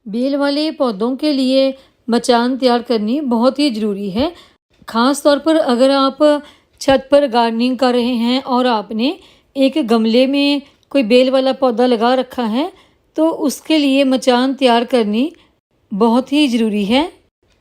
Bell वाले पौधों के लिए मचान तैयार करनी बहुत ही ज़रूरी है। ख़ास तौर पर अगर आप छत पर गार्डनिंग कर रहे हैं और आपने एक गमले में कोई बेल वाला पौधा लगा रखा है, तो उसके लिए मचान तैयार करनी बहुत ही ज़रूरी है।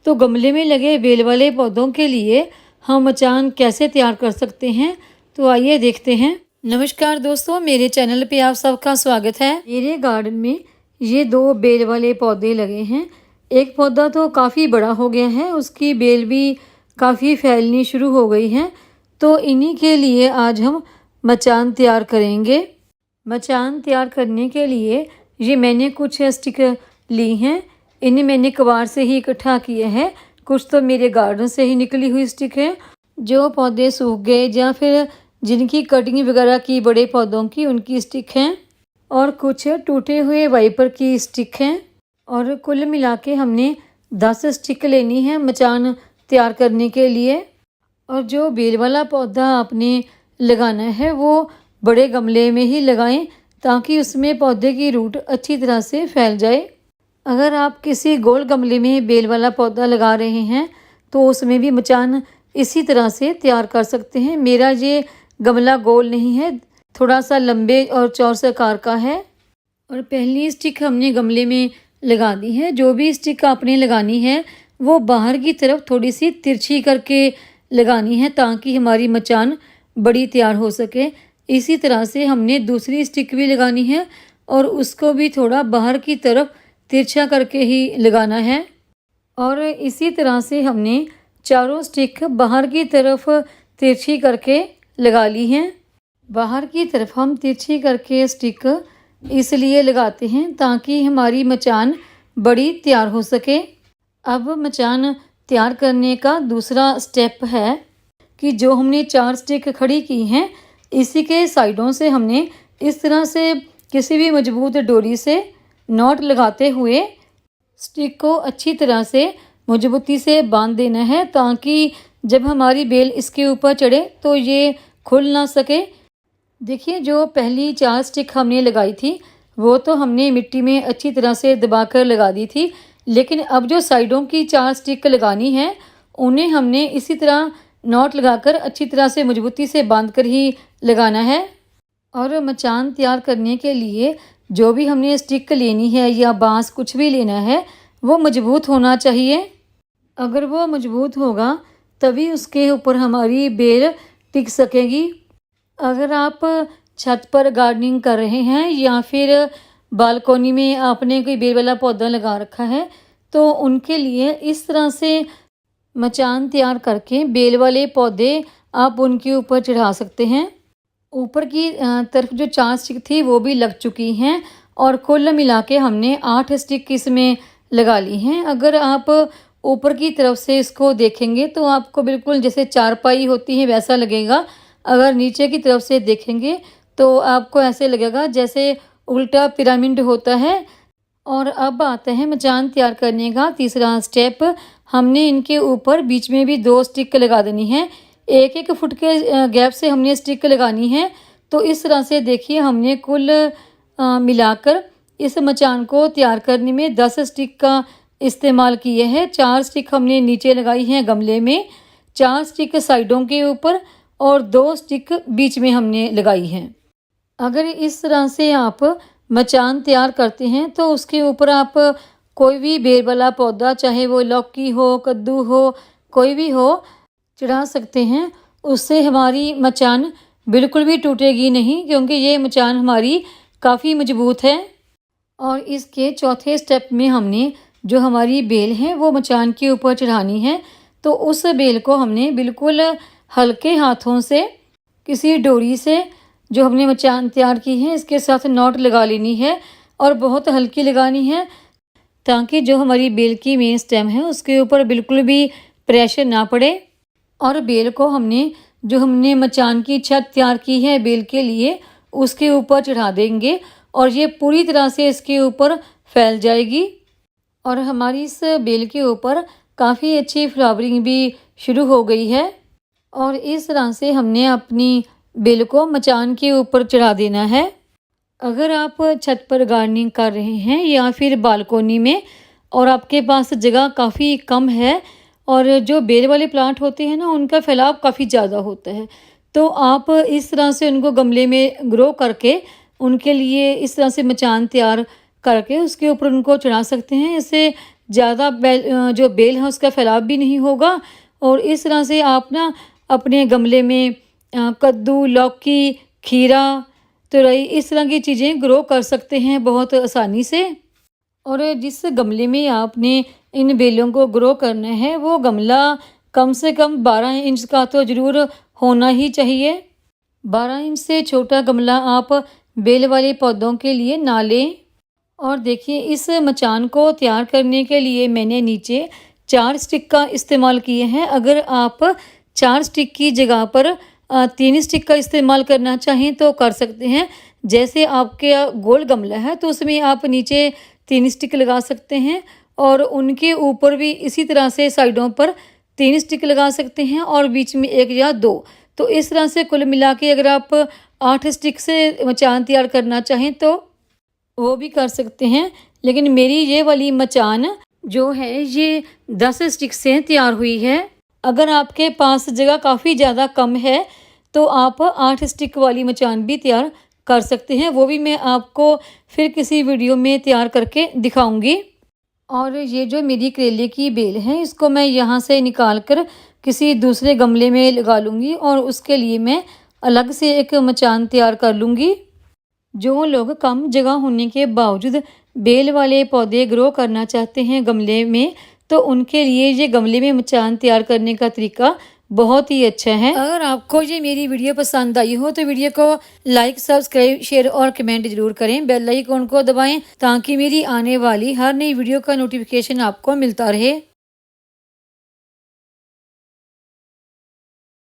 तो गमले में लगे बेल वाले पौधों के लिए हम मचान कैसे तैयार कर सकते हैं, तो आइए देखते हैं। नमस्कार दोस्तों, मेरे चैनल पे आप सबका स्वागत है। मेरे गार्डन में ये 2 बेल वाले पौधे लगे हैं। एक पौधा तो काफ़ी बड़ा हो गया है, उसकी बेल भी काफ़ी फैलनी शुरू हो गई है। तो इन्हीं के लिए आज हम मचान तैयार करेंगे। मचान तैयार करने के लिए ये मैंने कुछ स्टिक ली हैं। इन्हें मैंने कबाड़ से ही इकट्ठा किया है। कुछ तो मेरे गार्डन से ही निकली हुई स्टिक है। जो पौधे सूख गए या फिर जिनकी कटिंग वगैरह की बड़े पौधों की, उनकी स्टिक हैं, और कुछ टूटे हुए वाइपर की स्टिक हैं। और कुल मिला के हमने 10 स्टिक लेनी है मचान तैयार करने के लिए। और जो बेल वाला पौधा आपने लगाना है वो बड़े गमले में ही लगाएं, ताकि उसमें पौधे की रूट अच्छी तरह से फैल जाए। अगर आप किसी गोल गमले में बेल वाला पौधा लगा रहे हैं तो उसमें भी मचान इसी तरह से तैयार कर सकते हैं। मेरा ये गमला गोल नहीं है, थोड़ा सा लंबे और चौरस आकार का है। और पहली स्टिक हमने गमले में लगा दी है। जो भी स्टिक आपने लगानी है वो बाहर की तरफ थोड़ी सी तिरछी करके लगानी है, ताकि हमारी मचान बड़ी तैयार हो सके। इसी तरह से हमने दूसरी स्टिक भी लगानी है और उसको भी थोड़ा बाहर की तरफ तिरछा करके ही लगाना है। और इसी तरह से हमने चारों स्टिक बाहर की तरफ तिरछी करके लगा ली हैं। बाहर की तरफ हम तिरछी करके स्टिक इसलिए लगाते हैं ताकि हमारी मचान बड़ी तैयार हो सके। अब मचान तैयार करने का दूसरा स्टेप है कि जो हमने 4 स्टिक खड़ी की हैं, इसी के साइडों से हमने इस तरह से किसी भी मजबूत डोरी से नॉट लगाते हुए स्टिक को अच्छी तरह से मजबूती से बांध देना है, ताकि जब हमारी बेल इसके ऊपर चढ़े तो ये खुल ना सके। देखिए, जो पहली 4 स्टिक हमने लगाई थी वो तो हमने मिट्टी में अच्छी तरह से दबाकर लगा दी थी, लेकिन अब जो साइडों की 4 स्टिक लगानी है उन्हें हमने इसी तरह नॉट लगाकर अच्छी तरह से मजबूती से बांध कर ही लगाना है। और मचान तैयार करने के लिए जो भी हमने स्टिक लेनी है या बांस कुछ भी लेना है वो मजबूत होना चाहिए। अगर वो मजबूत होगा तभी उसके ऊपर हमारी बेल टिक सकेगी। अगर आप छत पर गार्डनिंग कर रहे हैं या फिर बालकोनी में आपने कोई बेल वाला पौधा लगा रखा है, तो उनके लिए इस तरह से मचान तैयार करके बेल वाले पौधे आप उनके ऊपर चढ़ा सकते हैं। ऊपर की तरफ जो 4 स्टिक थी वो भी लग चुकी हैं और कुल मिला के हमने 8 स्टिक इसमें लगा ली हैं। अगर आप ऊपर की तरफ से इसको देखेंगे तो आपको बिल्कुल जैसे चारपाई होती है वैसा लगेगा। अगर नीचे की तरफ से देखेंगे तो आपको ऐसे लगेगा जैसे उल्टा पिरामिड होता है। और अब आता है मचान तैयार करने का तीसरा स्टेप। हमने इनके ऊपर बीच में भी 2 स्टिक लगा देनी है। 1-1 फुट के गैप से हमने स्टिक लगानी है। तो इस तरह से देखिए, हमने कुल मिलाकर इस मचान को तैयार करने में 10 स्टिक का इस्तेमाल किए हैं। 4 स्टिक हमने नीचे लगाई हैं गमले में, 4 स्टिक साइडों के ऊपर और 2 स्टिक बीच में हमने लगाई हैं। अगर इस तरह से आप मचान तैयार करते हैं तो उसके ऊपर आप कोई भी बेल वाला पौधा, चाहे वो लौकी हो, कद्दू हो, कोई भी हो, चढ़ा सकते हैं। उससे हमारी मचान बिल्कुल भी टूटेगी नहीं, क्योंकि ये मचान हमारी काफ़ी मजबूत है। और इसके चौथे स्टेप में हमने जो हमारी बेल है वो मचान के ऊपर चढ़ानी है। तो उस बेल को हमने बिल्कुल हल्के हाथों से किसी डोरी से जो हमने मचान तैयार की है इसके साथ नॉट लगा लेनी है, और बहुत हल्की लगानी है, ताकि जो हमारी बेल की मेन स्टेम है उसके ऊपर बिल्कुल भी प्रेशर ना पड़े। और बेल को हमने मचान की छत तैयार की है बेल के लिए, उसके ऊपर चढ़ा देंगे और ये पूरी तरह से इसके ऊपर फैल जाएगी। और हमारी इस बेल के ऊपर काफ़ी अच्छी फ्लावरिंग भी शुरू हो गई है। और इस तरह से हमने अपनी बेल को मचान के ऊपर चढ़ा देना है। अगर आप छत पर गार्डनिंग कर रहे हैं या फिर बालकोनी में और आपके पास जगह काफ़ी कम है और जो बेल वाले प्लांट होते हैं ना उनका फैलाव काफ़ी ज़्यादा होता है, तो आप इस तरह से उनको गमले में ग्रो करके उनके लिए इस तरह से मचान तैयार करके उसके ऊपर उनको चढ़ा सकते हैं। इससे ज़्यादा जो बेल है उसका फैलाव भी नहीं होगा और इस तरह से आप ना अपने गमले में कद्दू, लौकी, खीरा, तुरई इस तरह की चीज़ें ग्रो कर सकते हैं बहुत आसानी से। और जिस गमले में आपने इन बेलों को ग्रो करना है वो गमला कम से कम 12 इंच का तो ज़रूर होना ही चाहिए। 12 इंच से छोटा गमला आप बेल वाले पौधों के लिए ना लें। और देखिए इस मचान को तैयार करने के लिए मैंने नीचे 4 स्टिक का इस्तेमाल किए हैं। अगर आप 4 स्टिक की जगह पर 3 स्टिक का इस्तेमाल करना चाहें तो कर सकते हैं। जैसे आपके गोल गमला है तो उसमें आप नीचे 3 स्टिक लगा सकते हैं और उनके ऊपर भी इसी तरह से साइडों पर 3 स्टिक लगा सकते हैं और बीच में 1 या 2। तो इस तरह से कुल मिला के अगर आप 8 स्टिक से मचान तैयार करना चाहें तो वो भी कर सकते हैं। लेकिन मेरी ये वाली मचान जो है ये 10 स्टिक से तैयार हुई है। अगर आपके पास जगह काफ़ी ज़्यादा कम है तो आप 8 स्टिक वाली मचान भी तैयार कर सकते हैं। वो भी मैं आपको फिर किसी वीडियो में तैयार करके दिखाऊंगी। और ये जो मेरी करेले की बेल है इसको मैं यहाँ से निकाल कर किसी दूसरे गमले में लगा लूँगी और उसके लिए मैं अलग से एक मचान तैयार कर लूँगी। जो लोग कम जगह होने के बावजूद बेल वाले पौधे ग्रो करना चाहते हैं गमले में, तो उनके लिए ये गमले में मचान तैयार करने का तरीका बहुत ही अच्छा है। अगर आपको ये मेरी वीडियो पसंद आई हो तो वीडियो को लाइक, सब्सक्राइब, शेयर और कमेंट जरूर करें। बेल आइकन को दबाएं ताकि मेरी आने वाली हर नई वीडियो का नोटिफिकेशन आपको मिलता रहे।